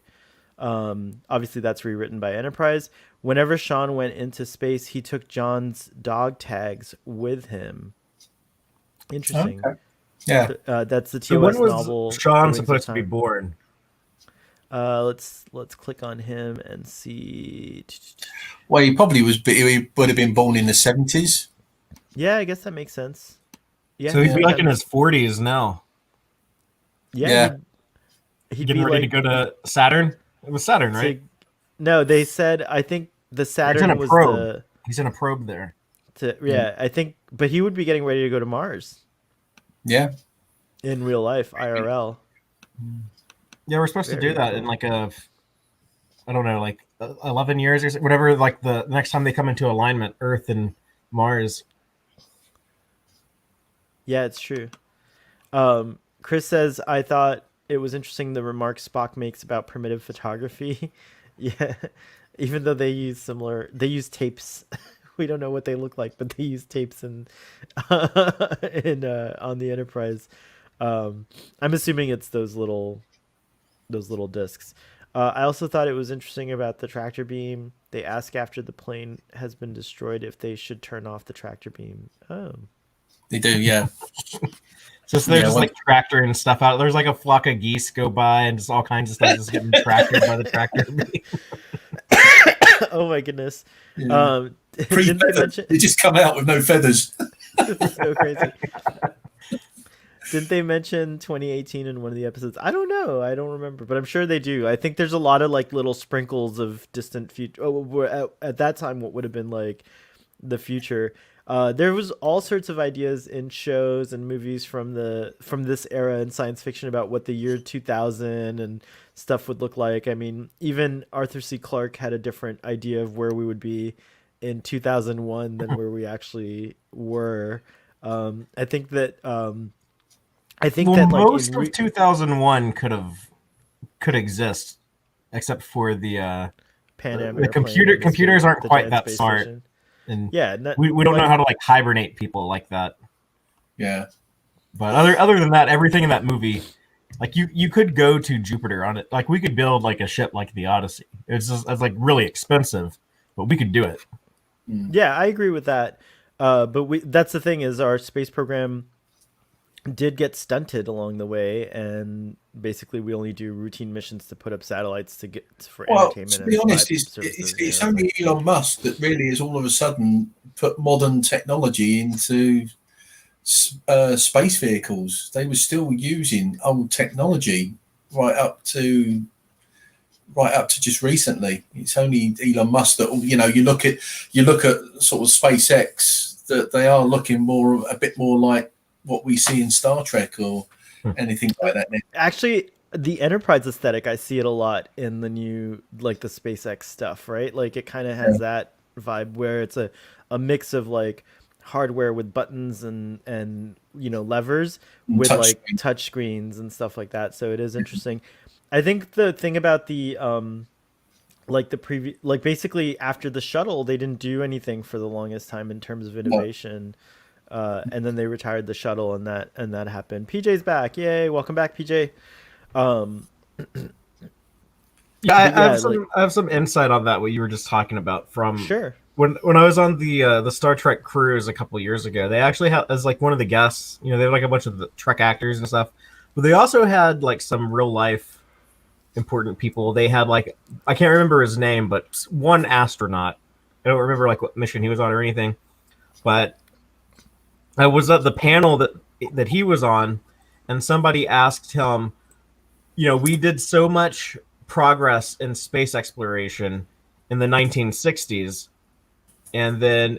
Obviously that's rewritten by Enterprise. Whenever Sean went into space, he took John's dog tags with him. Interesting. Okay. Yeah. That's the TOS So when was novel. Sean supposed to be born? Let's click on him and see. Well, he probably was. He would have been born in the 70s. Yeah, I guess that makes sense. Yeah. So he'd be like in his 40s now. Yeah. He'd getting ready to go to Saturn. It was Saturn, right? No, they said, I think the Saturn was the... He's in a probe there. I think, but he would be getting ready to go to Mars. Yeah. In real life, IRL. Yeah, we're supposed to do that in like I don't know, like 11 years or whatever, like the next time they come into alignment, Earth and Mars. Yeah, it's true. Chris says, I thought it was interesting the remarks Spock makes about primitive photography. Yeah, even though they use tapes. We don't know what they look like, but they use tapes on the Enterprise. I'm assuming it's those little discs. I also thought it was interesting about the tractor beam. They ask after the plane has been destroyed if they should turn off the tractor beam. Oh, they do, yeah. So they're just like tractoring stuff out. There's like a flock of geese go by and just all kinds of stuff just getting tractored by the tractor beam. Oh my goodness. Yeah. They just come out with no feathers. So crazy. Didn't they mention 2018 in one of the episodes? I don't know. I don't remember, but I'm sure they do. I think there's a lot of like little sprinkles of distant future. Oh, at that time, what would have been like the future. There was all sorts of ideas in shows and movies from this era in science fiction about what the year 2000 and stuff would look like. I mean, even Arthur C. Clarke had a different idea of where we would be in 2001 than where we actually were. I think that like most of 2001 could exist, except for the Pan Am the airplane computers aren't the quite giant that space smart, station. and Yeah, we don't know how to like hibernate people like that. Yeah. But other than that, everything in that movie, like you could go to Jupiter on it. Like we could build like a ship like the Odyssey. It's like really expensive, but we could do it. Yeah, I agree with that. But that's the thing is our space program did get stunted along the way, and basically we only do routine missions to put up satellites to get for entertainment. To be honest, and it's only Elon Musk that really has all of a sudden put modern technology into space vehicles. They were still using old technology right up to just recently. It's only Elon Musk that you look at sort of SpaceX that they are looking a bit more like what we see in Star Trek or anything like that. Actually, the Enterprise aesthetic, I see it a lot in the new, like the SpaceX stuff, right? Like it kind of has that vibe where it's a mix of like hardware with buttons and levers with like touch screens and stuff like that. So it is interesting. I think the thing about the basically after the shuttle, they didn't do anything for the longest time in terms of innovation. And then they retired the shuttle, and that happened. PJ's back. Yay. Welcome back, PJ. I have some insight on that, what you were just talking about from Sure. When I was on the Star Trek cruise a couple of years ago, they actually had as like one of the guests, they had like a bunch of the Trek actors and stuff, but they also had like some real life important people. They had like, I can't remember his name, but one astronaut. I don't remember like what mission he was on or anything, but I was at the panel that he was on, and somebody asked him, we did so much progress in space exploration in the 1960s, and then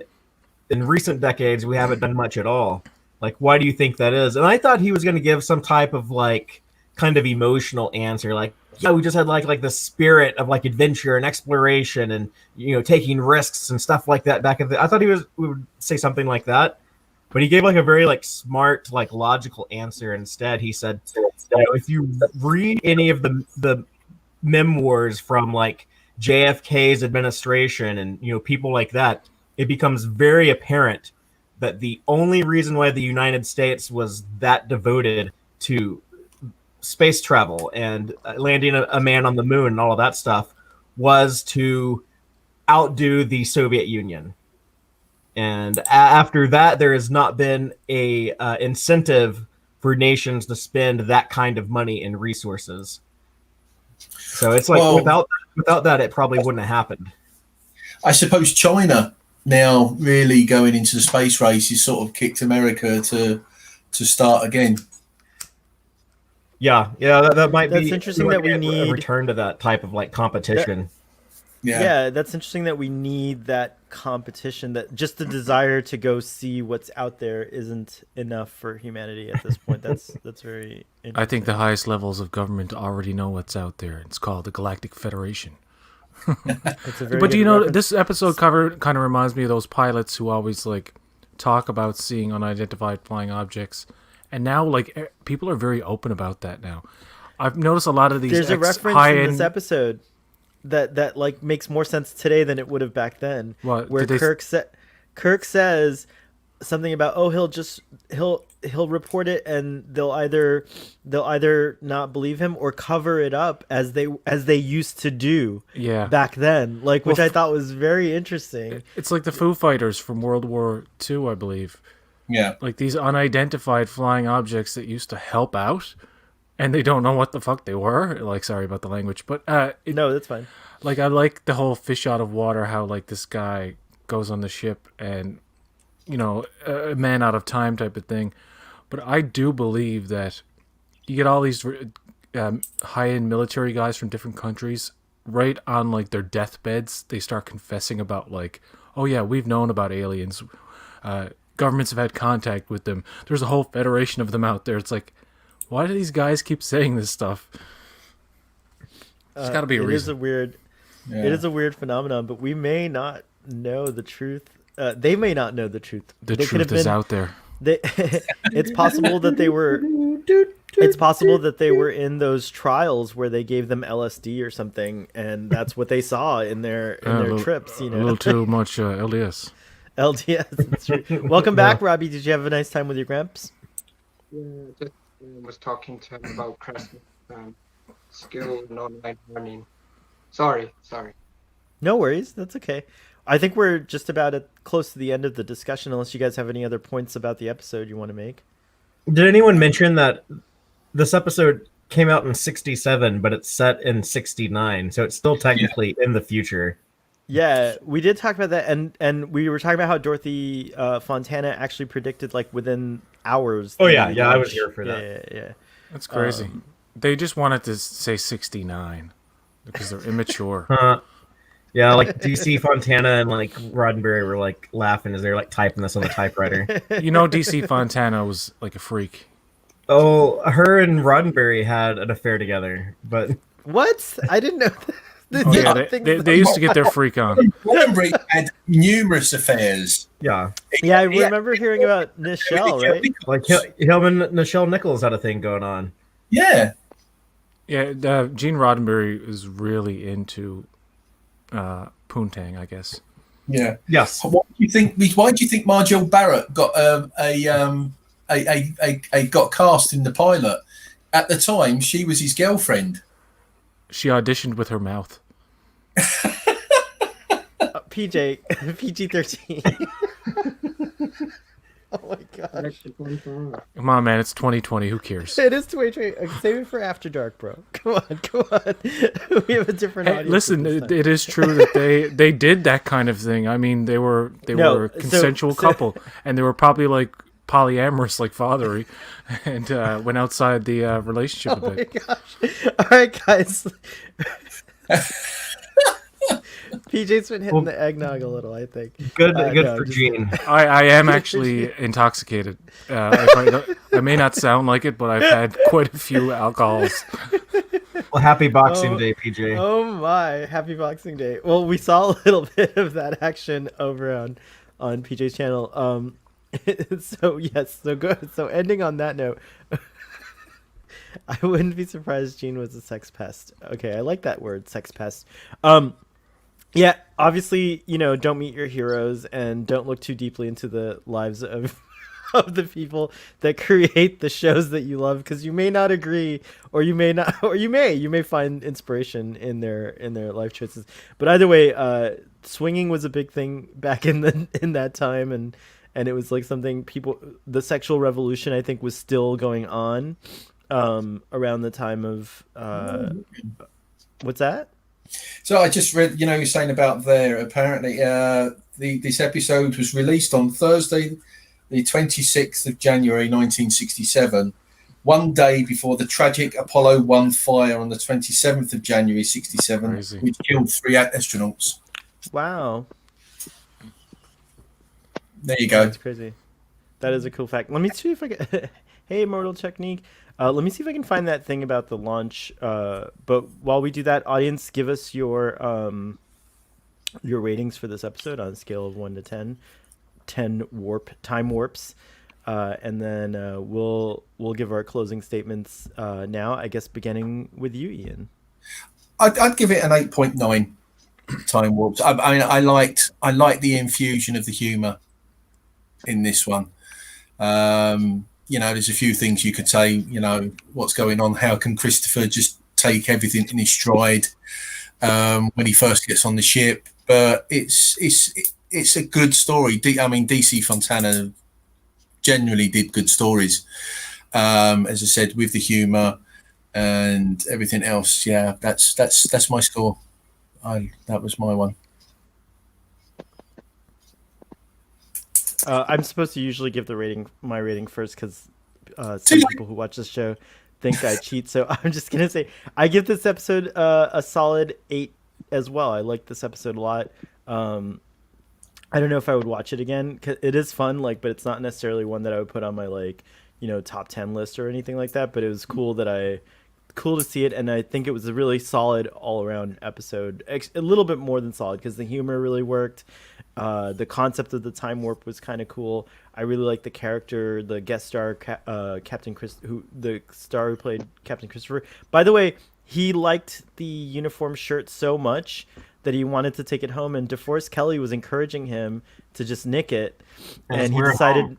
in recent decades we haven't done much at all. Like, why do you think that is? And I thought he was going to give some type of like kind of emotional answer, like, yeah, we just had like the spirit of like adventure and exploration and taking risks and stuff like that back I thought we would say something like that. But he gave like a very like smart, like logical answer. Instead, he said, if you read any of the memoirs from like JFK's administration and people like that, it becomes very apparent that the only reason why the United States was that devoted to space travel and landing a man on the moon and all of that stuff was to outdo the Soviet Union. And after that, there has not been a incentive for nations to spend that kind of money and resources. So it's like without that, it probably wouldn't have happened. I suppose China now really going into the space race has sort of kicked America to start again. Yeah, that might be. That's interesting that we need a return to that type of like competition. Yeah, that's interesting that we need that competition, that just the desire to go see what's out there isn't enough for humanity at this point. That's very interesting. I think the highest levels of government already know what's out there. It's called the Galactic Federation. But this episode cover kind of reminds me of those pilots who always like talk about seeing unidentified flying objects, and now like people are very open about that now. I've noticed a lot of these. There's a reference in this episode that like makes more sense today than it would have back then. What? Where Kirk says something about he'll report it, and they'll either not believe him or cover it up as they used to do back then, like, which I thought was very interesting. It's like the Foo Fighters from World War II, I believe. Yeah, like these unidentified flying objects that used to help out, and they don't know what the fuck they were. Like, sorry about the language, but no, that's fine. Like, I like the whole fish out of water, how like this guy goes on the ship and a man out of time type of thing. But I do believe that you get all these high-end military guys from different countries right on like their deathbeds. They start confessing about like, oh yeah, we've known about aliens. Governments have had contact with them. There's a whole federation of them out there. It's like, why do these guys keep saying this stuff? There's got to be a reason. It is a weird phenomenon, but we may not know the truth. They may not know the truth. The truth is out there. It's possible that they were. It's possible that they were in those trials where they gave them LSD or something, and that's what they saw in their trips. You know, a little too much LDS. LDS. That's true. Welcome back, Robbie. Did you have a nice time with your gramps? Yeah, just was talking to him about Christmas school and online learning. Sorry. No worries. That's okay. I think we're just about close to the end of the discussion, unless you guys have any other points about the episode you want to make. Did anyone mention that this episode came out in 67, but it's set in 69, so it's still technically in the future? Yeah, we did talk about that, and we were talking about how Dorothy Fontana actually predicted like within hours. Oh yeah, I was here for that. Yeah. That's crazy. They just wanted to say 69 because they're immature. Yeah, like DC Fontana and like Roddenberry were like laughing as they're like typing this on the typewriter. You know, DC Fontana was like a freak. Oh, her and Roddenberry had an affair together, but what? I didn't know that. Oh, yeah, they used to get their freak on. Roddenberry had numerous affairs. Yeah, I remember hearing about Nichelle, right? Like him and Nichelle Nichols had a thing going on. Yeah. Yeah, Gene Roddenberry is really into poontang, I guess. Yeah. Yes. Why do you think Marjorie Barrett got got cast in the pilot? At the time, she was his girlfriend. She auditioned with her mouth. PG-13. Oh my gosh. Come on, man, it's 2020. Who cares? It is 2020. Okay, save it for After Dark, bro. Come on. We have a different audience. Listen, it is true that they did that kind of thing. I mean, they were a consensual couple, and they were probably like polyamorous, like Fathery, and went outside the relationship a bit. Oh my gosh. All right, guys. PJ's been hitting the eggnog a little, I think. Good for Gene. I am actually intoxicated. I may not sound like it, but I've had quite a few alcohols. Well, happy Boxing Day, PJ. Oh my, happy Boxing Day. Well, we saw a little bit of that action over on PJ's channel. So good. So ending on that note, I wouldn't be surprised Gene was a sex pest. Okay, I like that word, sex pest. Yeah, obviously, don't meet your heroes and don't look too deeply into the lives of the people that create the shows that you love, because you may not agree, or you may not, or you may find inspiration in their life choices. But either way, swinging was a big thing back in that time, and it was like something the sexual revolution, I think, was still going on around the time of what's that? So I just read, you're saying about there. Apparently, this episode was released on Thursday, the 26th of January, 1967, one day before the tragic Apollo 1 fire on the 27th of January, 67, which killed 3 astronauts. Wow. There you go. That's crazy. That is a cool fact. Let me see if I can... Hey, Immortal Technique. Let me see if I can find that thing about the launch. But while we do that, audience, give us your ratings for this episode on a scale of 1 to 10. 10 time warps. And then we'll give our closing statements now, I guess, beginning with you, Ian. I'd give it an 8.9 time warps. I mean, I liked the infusion of the humour in this one. There's a few things you could say, what's going on? How can Christopher just take everything in his stride when he first gets on the ship? But it's a good story. DC Fontana generally did good stories. As I said, with the humour and everything else. Yeah, that's my score. That was my one. I'm supposed to usually give my rating first, because some people who watch this show think I cheat. So I'm just gonna say I give this episode a solid 8 as well. I like this episode a lot. I don't know if I would watch it again. 'Cause it is fun, like, but it's not necessarily one that I would put on my like, top 10 list or anything like that. But it was cool to see it, and I think it was a really solid all around episode. A little bit more than solid because the humor really worked. The concept of the time warp was kind of cool. I really like the character, the guest star, Captain Chris, the star who played Captain Christopher. By the way, he liked the uniform shirt so much that he wanted to take it home, and DeForest Kelley was encouraging him to just nick it, and he decided,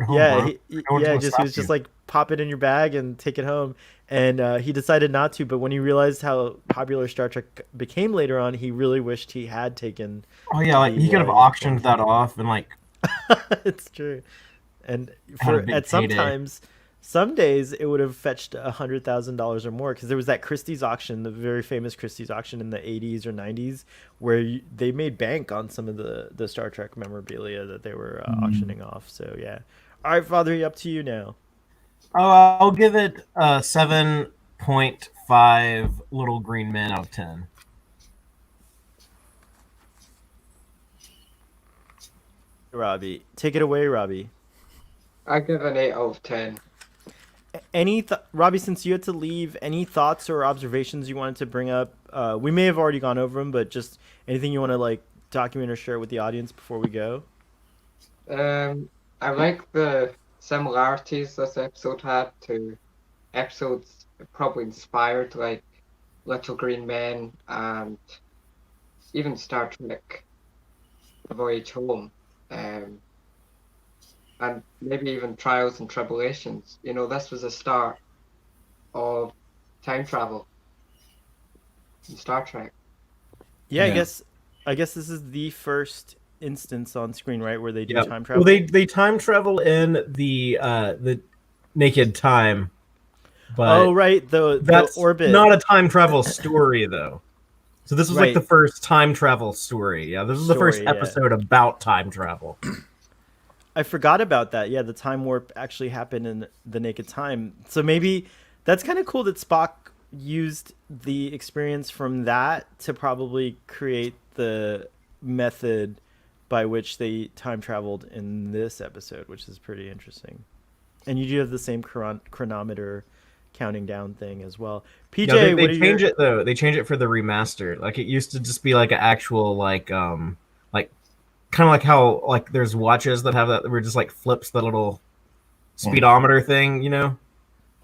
he was just like, pop it in your bag and take it home, and he decided not to. But when he realized how popular Star Trek became later on, he really wished he had taken. Oh yeah, like he could have auctioned that off and like. It's true, and some days it would have fetched $100,000 or more, because there was that Christie's auction, the very famous Christie's auction in the 80s or 90s, where they made bank on some of the Star Trek memorabilia that they were auctioning off. So yeah, all right, Father, up to you now. Oh, I'll give it a 7.5 little green men out of 10. Robbie, take it away, Robbie. I give an 8 out of 10. Robbie, since you had to leave, any thoughts or observations you wanted to bring up? We may have already gone over them, but just anything you want to like document or share with the audience before we go? I like the similarities this episode had to episodes probably inspired, like Little Green Men and even Star Trek Voyage Home. And maybe even Trials and Tribulations. This was a start of time travel in Star Trek. Yeah, I guess this is the first instance on screen, right, where they do time travel. Well, they time travel in the Naked Time. But right, that's the orbit. Not a time travel story though. So this was like the first time travel story. Yeah, this is the first episode about time travel. I forgot about that. Yeah, the time warp actually happened in the Naked Time. So maybe that's kind of cool that Spock used the experience from that to probably create the method by which they time traveled in this episode, which is pretty interesting. And you do have the same chronometer counting down thing as well. PJ, they change it though. They change it for the remaster. Like it used to just be like an actual kind of like how like there's watches that have that where it just like flips the little speedometer thing, Yeah.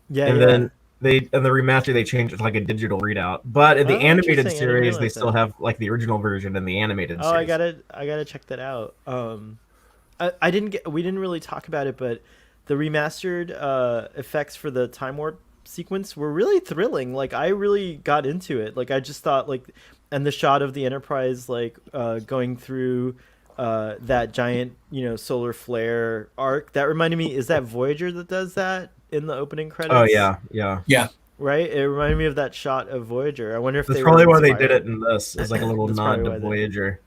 Then the remaster they changed it to like a digital reado't. But in the animated series they still have like the original version in the animated series. I gotta check that out. We didn't really talk about it, but the remastered effects for the time warp sequence were really thrilling. Like I really got into it. Like I just thought and the shot of the Enterprise going through that giant solar flare arc, that reminded me, is that Voyager that does that in the opening credits? Oh yeah right, it reminded me of that shot of Voyager. I wonder if that's probably why they did it in this. It's like a little nod to Voyager.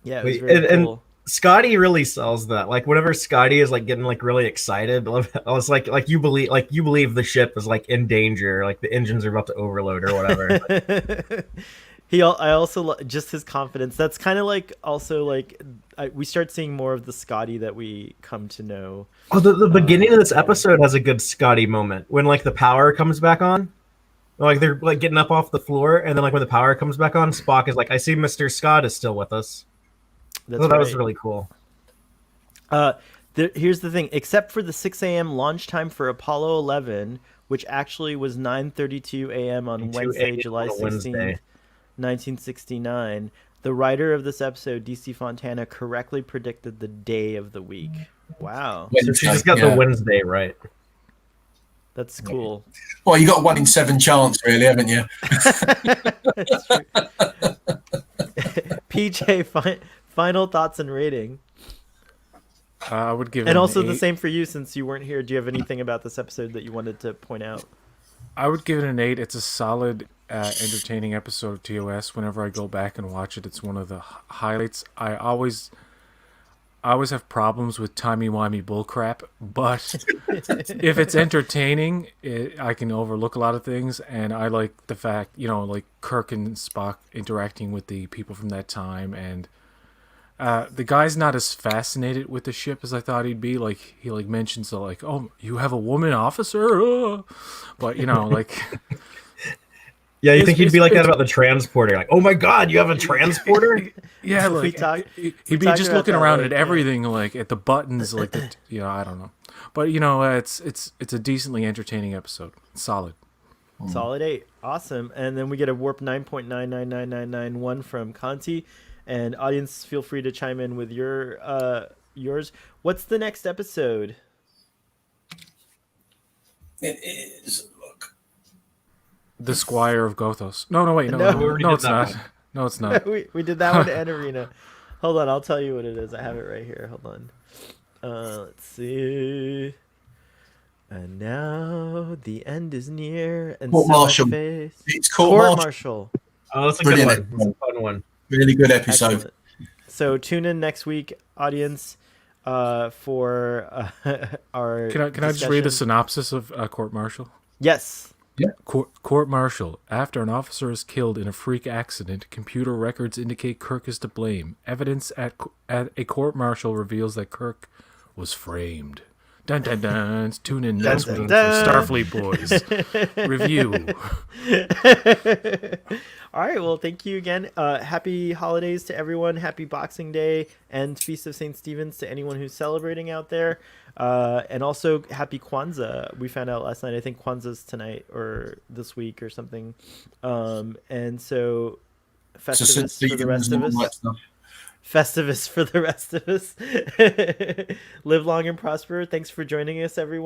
It was very cool. And Scotty really sells that. Like whenever Scotty is like getting like really excited, I was like you believe the ship is like in danger, like the engines are about to overload or whatever. I also just his confidence. That's kind of like also like we start seeing more of the Scotty that we come to know. Oh, the beginning of this episode has a good Scotty moment when like the power comes back on. Like they're like getting up off the floor, and then like when the power comes back on, Spock is like, "I see Mr. Scott is still with us." That was really cool. Here's the thing: except for the 6 a.m. launch time for Apollo 11, which actually was 9:32 a.m. on Wednesday, July 16th. 1969, the writer of this episode, DC Fontana, correctly predicted the day of the week. Wow. So she just got the Wednesday right. That's cool. Well, you got a 1 in 7 chance, really, haven't you? That's true. PJ, final thoughts and rating. I would give it and also an 8. The same for you, since you weren't here. Do you have anything about this episode that you wanted to point out? I would give it an 8. It's a solid, entertaining episode of TOS. Whenever I go back and watch it, it's one of the highlights. I I always have problems with timey-wimey bullcrap, but if it's entertaining, I can overlook a lot of things, and I like the fact, like Kirk and Spock interacting with the people from that time, and the guy's not as fascinated with the ship as I thought he'd be. Like, he mentions like, oh, you have a woman officer? But, like... Yeah, you think he'd be like that about the transporter? Like, oh my god, you have a transporter? Yeah, like he'd be just looking around at everything, like at the buttons, like I don't know. But it's a decently entertaining episode. Solid. Solid 8. Awesome. And then we get a warp 9.999991 from Conti. And audience, feel free to chime in with yours. What's the next episode? It is. The Squire of Gothos. No, wait, no, it's not. No, it's not. we did that one in Arena. Hold on, I'll tell you what it is. I have it right here. Hold on. Let's see. And now the end is near. And Court Martial. It's Court Martial. Oh, that's a good one. That's a fun one. Really good episode. Excellent. So tune in next week, audience, for our. Can I just read the synopsis of Court Martial? Yes. Yeah. Court Martial. After an officer is killed in a freak accident, computer records indicate Kirk is to blame. Evidence at a court martial reveals that Kirk was framed. Dun dun dun. Tune in next week for Starfleet Boys review. All right. Well, thank you again. Happy holidays to everyone. Happy Boxing Day and Feast of St. Stephen's to anyone who's celebrating out there. And also happy Kwanzaa. We found out last night. I think Kwanzaa's tonight or this week or something. And so Festivus for the rest of us. Festivus for the rest of us. Live long and prosper. Thanks for joining us, everyone.